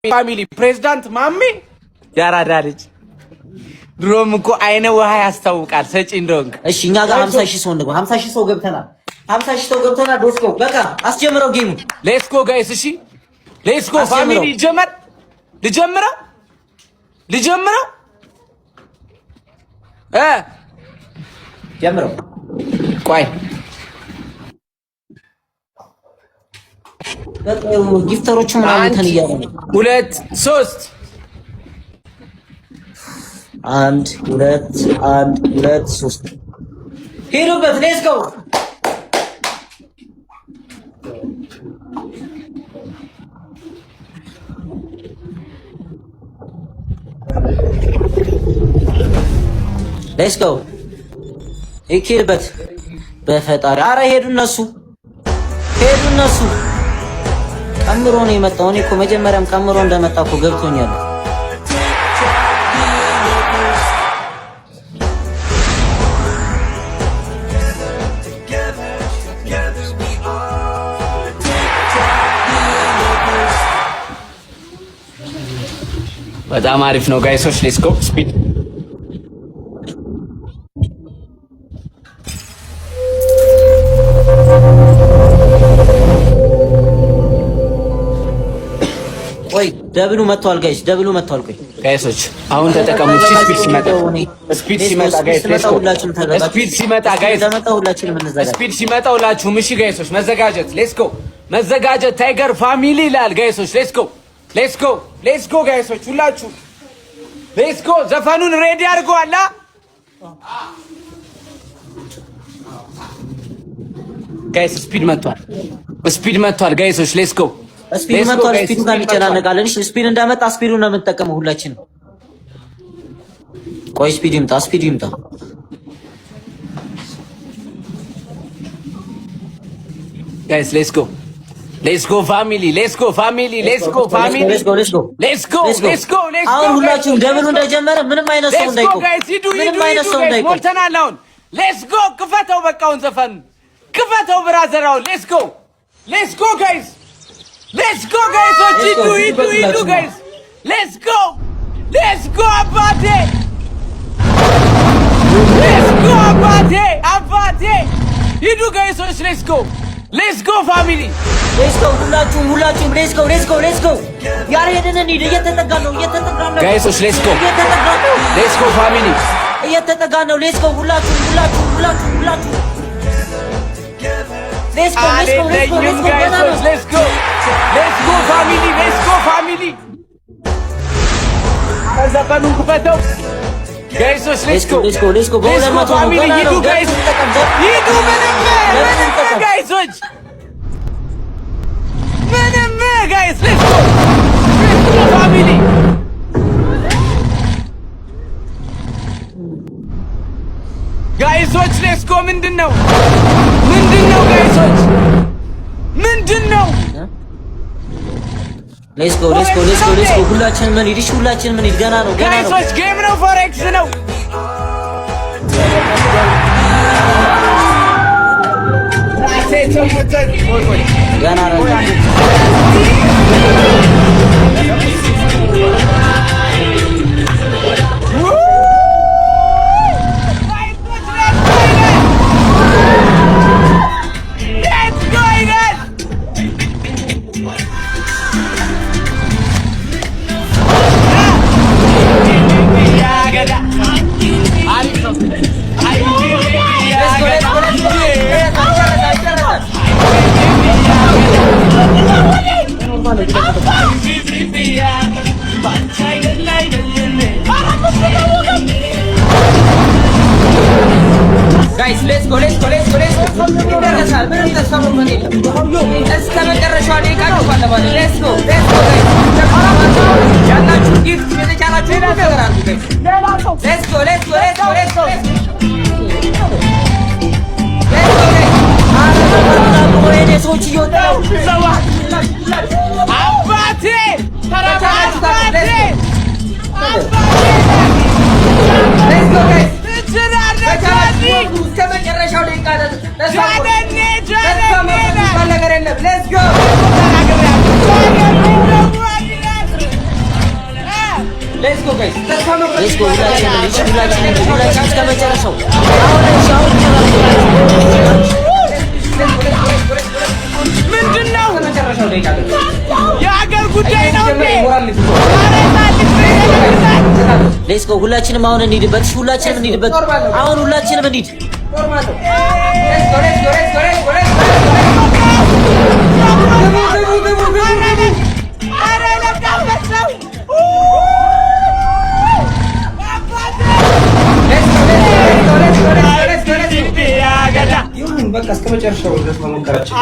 ፋሚሊ ፕሬዝዳንት ማሚ ያራዳ ልጅ ድሮም እኮ አይነ ውሃ ያስታውቃል ሰጪ እንደሆንክ። እሺ እኛ ጋር 50 ሺህ ሰው እንደው 50 ሺህ ሰው ገብተናል። 50 ሺህ ሰው ገብተናል። ዶስኮ በቃ አስጀምረው ጌሙ። ሌትስ ጎ ጋይስ። እሺ ሌትስ ጎ ፋሚሊ ይጀመር። ልጀምረው ጀምረው። ቆይ ጊፍተሮቹ ምናምን እንትን እያሉ ነው። 2 3 1 2 1 2 3 ሄዱበት። ሌትስ ጎ ሌትስ ጎ ይኬድበት በፈጣሪ። አረ ሄዱ እነሱ ቀምሮ ነው የመጣው። እኔ እኮ መጀመሪያም ቀምሮ እንደመጣ እኮ ገብቶኛል። በጣም አሪፍ ነው ጋይሶች። ሌትስ ጎ ስፒድ ቆይ ደብሉ መጥቷል ጋይስ፣ ደብሉ መጥቷል። ቆይ ጋይሶች አሁን ተጠቀሙ። ስፒድ ሲመጣ ጋይስ፣ ስፒድ ሲመጣ ጋይስ፣ ስፒድ ሲመጣ ሁላችሁም እሺ ጋይሶች መዘጋጀት። ሌትስ ጎ መዘጋጀት። ታይገር ፋሚሊ ይላል ጋይሶች። ሌትስ ጎ ጋይሶች ሁላችሁ ሌትስ ጎ። ዘፈኑን ሬዲ አድርገዋል። ጋይስ ስፒድ መጥቷል ጋይሶች። ሌትስ ጎ ስፒድ መጥቷል። ስፒዱ ጋር እንጨናነቃለን። እሺ ስፒድ እንዳመጣ ስፒዱን ነው የምንጠቀመው ሁላችንም። ቆይ ስፒድ ይምጣ ጋይስ። ሌትስ ጎ ፋሚሊ። አሁን ሁላችሁም ደብሉ እንደጀመረ ምንም አይነት ሰው እንዳይቆም፣ ሞልተናል አሁን። ሌትስ ጎ ክፈተው፣ በቃውን ዘፈን ክፈተው ብራዘራው። ሌትስ ጎ ጋይስ። Let's go guys, ሂዱ guys. Let's go አባቴ። አባቴ ሂዱ guys. Let's go family. ሁላችሁም let's go. ያሬድን እንሂድ። እየተጠጋ ነው guys. Let's go family. እየተጠጋ ነው። Let's go ሁላችሁም Let's go family. ዘፈኑን ክፈተው ጋይሶች። Let's go family. ሂዱ ጋይስ፣ ምንም ጋይሶች፣ ጋይስ። Let's go family. ጋይሶች Let's go። ምንድነው ጋይሶች? ምንድነው? Let's go. ሁላችንም ምን ሂድ። ገና ነው ጋይሶች። ጌም ነው፣ ፎሬክስ ነው። ገና ነው። Guys, let's go. ይደረሳል። ምንም ተስፋ መሆን የለም። እስከ መጨረሻው ደቂቃ እንኳን ለማለት let's go guys. ያላችሁ ጊፍት የተቻላችሁ ነገር አድርጉ guys. let's go guys. ወይኔ ሰዎች እየወጣው አባቴ let's go guys. ከመጨረሻው ደቂቃ ነገር የለም። let's go ሌትስ ጎ ጋይስ ተስፋ መቁረጥ ሌትስ ጎ ሁላችንም እስከ መጨረሻው። ምንድነው መጨረሻው ደቂቃ የሀገር ጉዳይ ነው እንዴ? ሌትስ ጎ ሁላችንም አሁን እንሂድበት። ሁላችንም እንሂድበት። አሁን ሁላችንም እንሂድ። በቃ እስከ መጨረሻው ድረስ መሞከራችን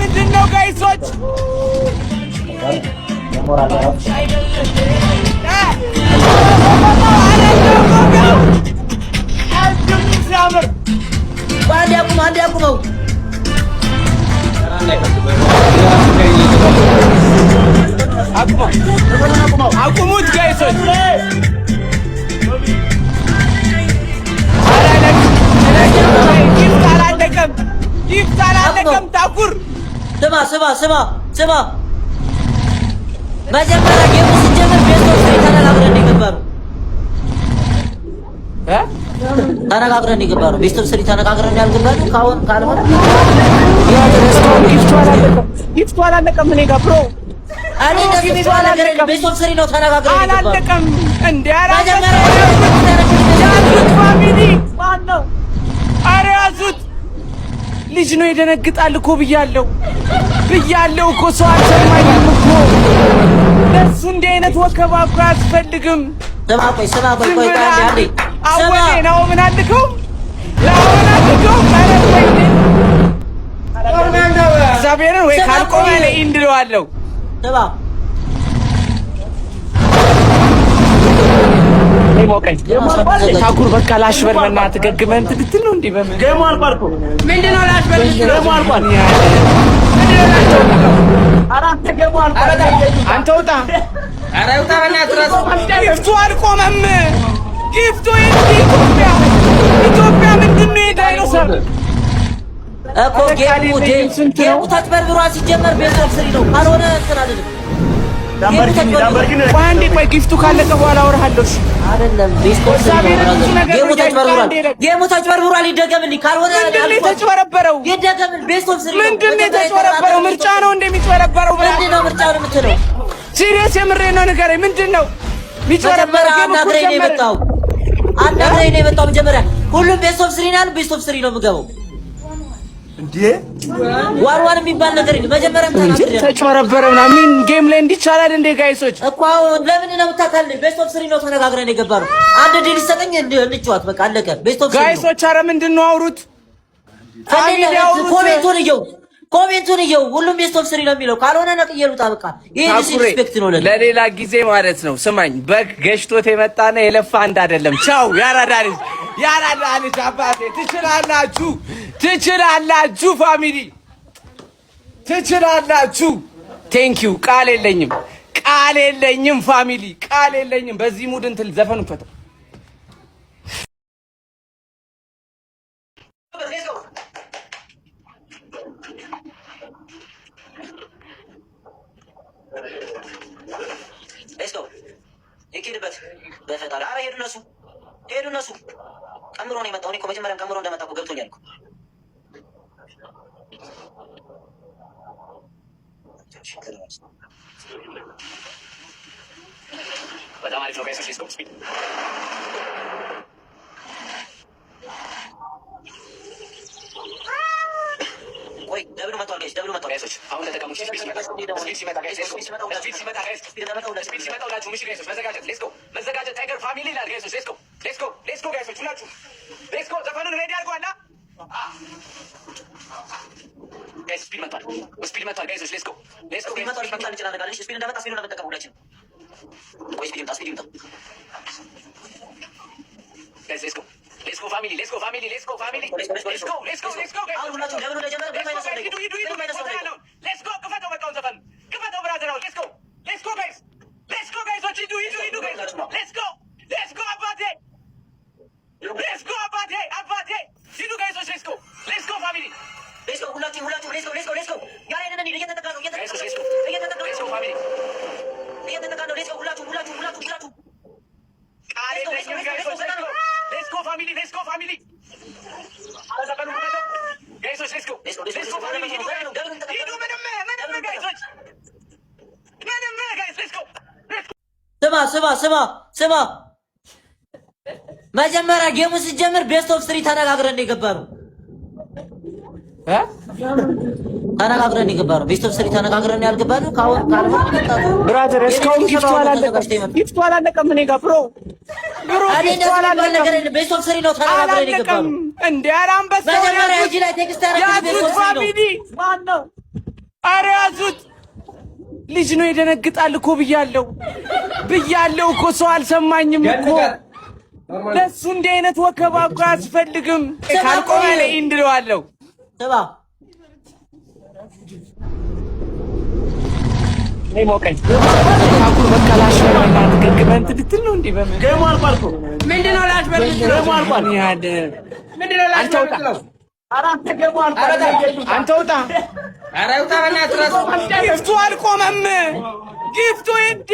ምንድነው ጋይሶች? አንድ ያቁመው። አቁሙት ጋይሶች። ጊፍት አላለቀም። ታኩር ስማ መጀመሪያ ጌሙ ሲጀምር ቤት ውስጥ ተነጋግረን የገባነው ተነጋግረን የገባነው ቤት ውስጥ ተነጋግረን ያልገባነው ካሁን ካልሆነ ጊፍቱ አላለቀም። እኔ ጋር ብሮ እኔ እንደዚህ ነገር ቤት ውስጥ ነው ተነጋግረን የገባነው። አላለቀም እንዴ? ፋሚሊ ማነው? ኧረ ያዙት። ልጅ ነው ይደነግጣል እኮ ብያለሁ እኮ ሰው አልሰማኝም እኮ። ለሱ እንዲህ አይነት ወከባ እኮ አያስፈልግም። ስማ ቆይ አንዴ አወኔ ነው ምን አልከው? ማለት እግዚአብሔርን ወይ ካልቆመ ላይ እንድለዋለሁ። ስማ ታኩር በቃ ላሽበል በእናትህ ገግመን ትግትል ነው እንዴ? በምን ገሙ አልቋልኩ ምንድነው ላሽበል? ገሙ አልቋል። አንተ ውጣ። ኧረ ውጣ በእናትህ። ጊፍቱ አልቆመም። ጊፍቱ ኢትዮጵያ ምንድን ነው የዳይኖሰር እኮ ጌሙ ተጭበርብሯል። ሲጀመር ቤት ስሪ ነው ካልሆነ እንትን አይደለም። አንዴ ቆይ ጊፍቱ ካለቀ በኋላ አወራሃለሁ። አይደለም ጌሙ ተጭበርብሯል። ይደገምልኝ ካልሆነ የተጭበረበረው ይደገምል። ቤስት ኦፍ ስሪ ነው። ምንድን ነው የተጭበረበረው? ምርጫ ነው እንደሚጭበረበረው። ምንድን ነው ምርጫ ነው የምትለው? ሲሪየስ የምሬን ነው ንገረኝ። ምንድን ነው የሚጭበረበረው? አናግረኝ ነው የመጣው መጀመሪያ። ሁሉም ቤስት ኦፍ ስሪ ናል። ቤስት ኦፍ ስሪ ነው የምገባው እንዴ? ዋን የሚባል ነገር የለም። መጀመሪያ ተጭበረበረ ምናምን ጌም ላይ እንዲቻላል እንደ ጋይሶች እኮ ለምን ነው የምታታልኝ? ቤስት ኦፍ ስሪ ነው ተነጋግረን የገባነው። አንድ ድል ይሰጠኝ እንጫወት በቃ አለቀ። ቤስት ኦፍ ስሪ ጋይሶች። ኧረ ምንድን ነው አውሩት። ኮሜንቱን እየው። ሁሉም ቤስት ኦፍ ስሪ ነው የሚለው። ካልሆነ ነቅዬ ልውጣ በቃ። ይሄ ሪስፔክት ነው ለሌላ ጊዜ ማለት ነው። ስማኝ በግ ገሽቶት የመጣና የለፋ አንድ አይደለም። ቻው ያራዳ ልጅ አባቴ። ትችላላችሁ ፋሚሊ ትችላላችሁ። ቴንኪው። ቃል የለኝም ፋሚሊ፣ ቃል የለኝም። በዚህ ሙድ እንትን ዘፈኑ ፈታ ይኬድበት በፈጣሪ። ኧረ ሄዱ እነሱ ቀምሮ ነው የመጣው። እኔ እኮ መጀመሪያም ቀምሮ እንደመጣ እኮ ገብቶኛል እኮ። በጣም አሪፍ ነው ጋይሶች። ሌትስ ጎ ስፒድ ወይ ደብሉ መጥቷል ጋይሶች። አሁን ተጠቀሙ። ስፒድ ሲመጣ ጋይስ መዘጋጀት። ሌትስ ጎ መዘጋጀት። ታይገር ፋሚሊ ይላል ጋይሶች። ሌትስ ጎ ጋይሶች ሁላችሁ ሌትስ ጎ። ዘፈኑን ሬዲ አድርጓላ ጋይስ። ስፒድ መጥቷል ጋይሶች። ሌትስ ጎ ስፒድ መጥቷል። እንችላለን። ስፒድ እንደመጣ ስፒድ ነው የምንጠቀመው ሁላችንም። ወይ ስፒድ ይምጣ ጋይስ። ሌትስ ጎ ፋሚሊ። ክፈተው በቃውን ዘፈን ክፈተው ብራዘር። ሌትስ ጎ ጋይስ። ሂዱ ጋይስ። ስማ መጀመሪያ ጌሙ ሲጀምር ቤስት ኦፍ 3 ተነጋግረን የገባነው ተነጋግረን የገባነው ቤስት ኦፍ 3 ተነጋግረን ያልገባነው ብራዘር እስካሁን ጊፍቱ አላለቀም እኔ ጋር ብሮ ጊፍቱ አላለቀም ቤስት ኦፍ 3 ነው ተነጋግረን የገባነው እንዴ ኧረ አንበሳው መጀመሪያ እጅ ላይ ቴክስት ያደረኩት ቤስት ኦፍ 3 ነው ማን ነው ኧረ ያዙት ልጅ ነው ይደነግጣል እኮ ብያለሁ እኮ ሰው አልሰማኝም እኮ ለሱ እንዲህ አይነት ወከባ እኮ አያስፈልግም ካልቆመ ላይ እንድለዋለሁ ሰባ ነይ ሞቀኝ አኩር በቃ ላሽ በልና ትግግመንት ልትል ነው እንዴ በምን ገሙ አልቋልኩ ምንድነው ላሽ በል ገሙ አልቋል ያደ ምንድነው ላሽ በል አራንተ ገሙ አልቋል አንተ ውጣ ኧረ ውጣ በእናትህ ጊፍቱ አልቆመም ጊፍቱ እንደ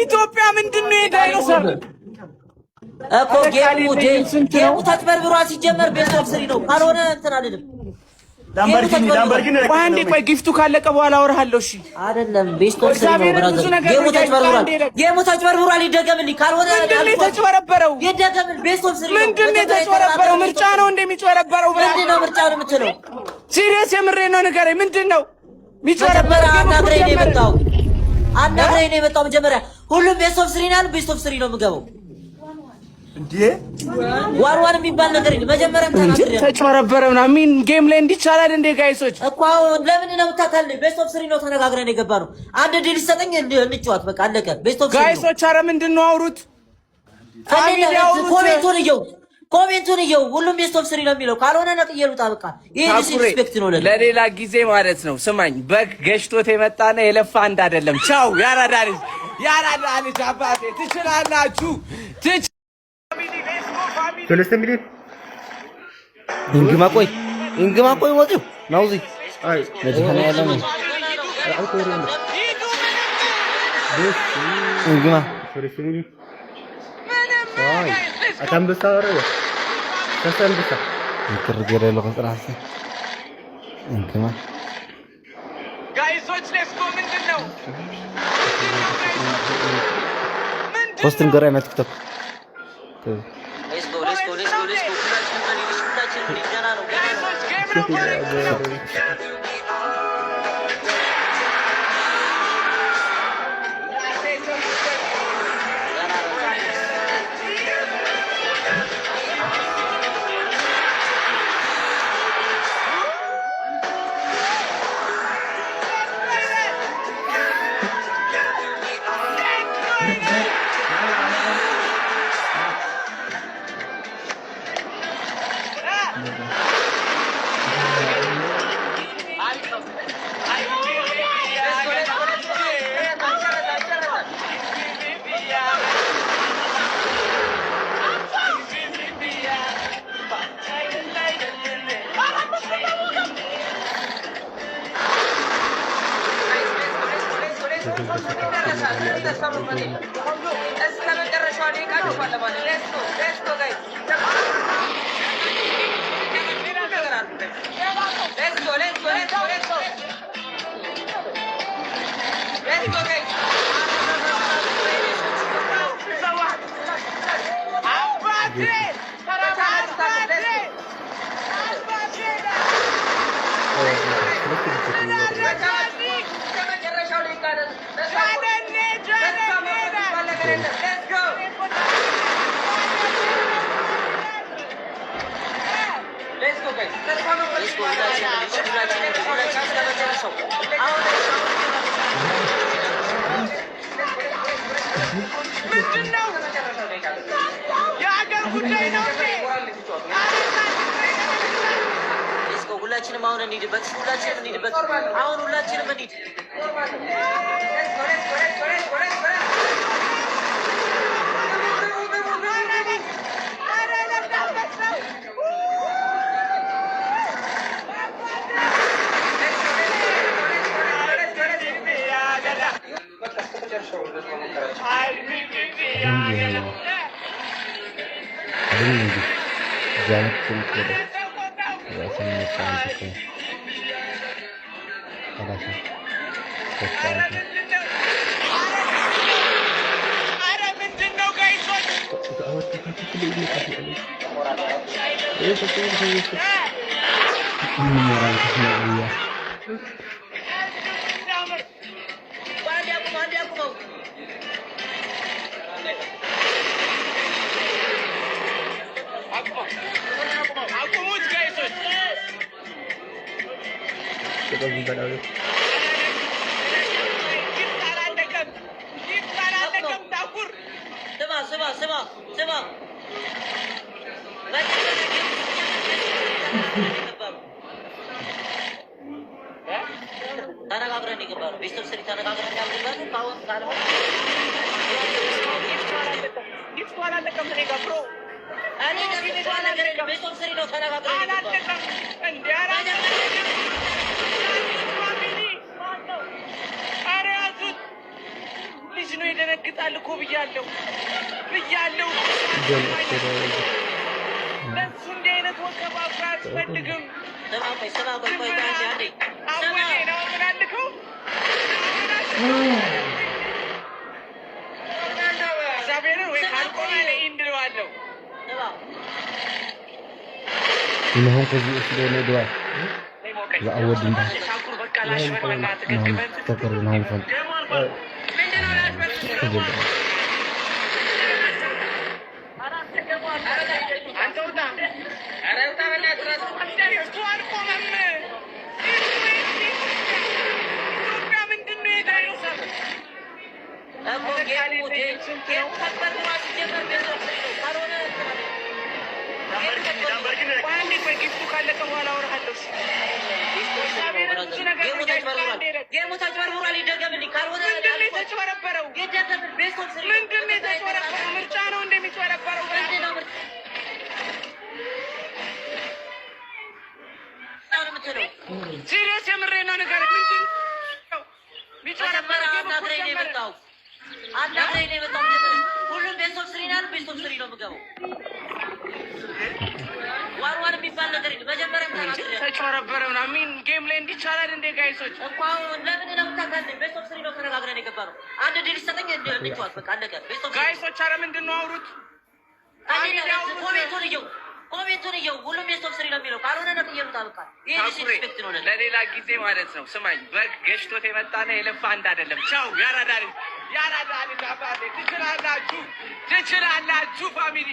ኢትዮጵያ ምንድነው የዳይኖሰር እኮ ጌሙ ተጭበርብሯል ሲጀመር ቤስት ኦፍ 3 ነው ካልሆነ እንትን አልልም ላምበርጊኒ ቆይ ጊፍቱ ካለቀ በኋላ አወራሃለሁ እሺ አይደለም ቤስት ኦፍ 3 ነው ብራዘር ጌሙ ተጭበርብሯል ይደገምልኝ ካልሆነ ምንድነው የተጭበረበረው ይደገምል ቤስት ኦፍ 3 ነው ምንድነው የተጭበረበረው ምርጫ ነው እንደሚጭበረበረው ምንድነው ምርጫው የምትለው ሲሪየስ የምሬን ነው ንገረኝ ምንድነው የሚጭበረበረው አናግረኝ ነው የመጣው መጀመሪያ ሁሉም ቤስት ኦፍ 3 ነው ቤስት ኦፍ 3 ነው የምገባው እንዴ ዋርዋር የሚባል ነገር የለም መጀመሪያም ተናግሬ ተጭበረበረ ምናምን ጌም ላይ እንዲቻላል እንደ ጋይሶች እኮ ለምን ነው የምታታልኝ ቤስት ኦፍ 3 ነው ተነጋግረን የገባነው አንድ ዲል ሰጠኝ እንጫወት በቃ አለቀ ቤስት ኦፍ 3 ጋይሶች ኧረ ምንድነው አውሩት ኮሜንቱን ይኸው ሁሉም ቤስት ኦፍ 3 ነው የሚለው ካልሆነ ነቅየሉታ በቃ ይሄ ዲስሪስፔክት ነው ለሌላ ጊዜ ማለት ነው ስማኝ በግ ገሽቶት የመጣና የለፋ አንድ አይደለም ቻው ያራዳ ልጅ አባቴ ትችላላችሁ ثلاثة مليون እንግማ ቆይ ወጡ ናውዚ አይ ለዚህ ያለው እንግማ ثلاثة مليون አይ አታምበሳ ወረደ ተሰንብሳ ይከርገረ ለቆጥራስ እንግማ ጋይሶች ሌትስ ጎ ምንድነው ፖስትን ገራ ነው ቲክቶክ ሁላችንም አሁን እንሂድበት አሁን ሁላችንም እንሂድ እንግዲህ ጃንክ ትንቀደ ያሰነ ሳንቲኮ አላሳ ተጫውቶ አረ ምንድነው ጋይሶች አቁሙት ጋይሶች ስማ ተነጋግረን ይገባሉ። ቤተሰብ ስሪ ተነጋግረን ያልገባሉ ካሁን ካልሆነ ቤተሰብ ስሪ ነው ተነጋግረን ልጅ ነው ይደነግጣል እኮ ብያለሁ። ለሱ እንዲህ አይነት ወከባ አያስፈልግም። አወዴ ነው ምናልከው እግዚአብሔርን ወይ ካልቆመ እንድለዋለሁ ይሄን ከዚህ ስለሆነ ደዋል ለአወድ እንዳ ታኩር በቃ ላሽ በእናትህ ተከበል ተከሩ ነው ፈን ምርጫ ነው እንደሚጭበረበረው ሲሪየስ የምሬ ነው ነገር ምንድን ሁሉም ቤስት ኦፍ ስሪ ነው። ቤስት ኦፍ ስሪ ነው የምገባው። ዋርዋር የሚባል ነገር የለም። መጀመሪያ ተጭበረበረ ምናምን ጌም ላይ እንዲቻላል እንደ ጋይሶች እንኳን ለምን ለምታካልኝ ቤስት ኦፍ ስሪ ነው ተነጋግረን የገባነው። አንድ ድል ሰጠኝ እንጫወት በቃ አለቀ። ቤስት ኦፍ ጋይሶች ኧረ ምንድን ነው አውሩት። ኮሜንቱን እየው ሁሉም ቤስት ኦፍ ስሪ ነው የሚለው ካልሆነ ነው ይሉታ በቃ ይሄ ዲስሪስፔክት ነው። ለሌላ ጊዜ ማለት ነው። ስማኝ በግ ገሽቶት የመጣና የለፋ አንድ አይደለም። ቻው ያራዳል አባቴ ትችላላችሁ ፋሚሊ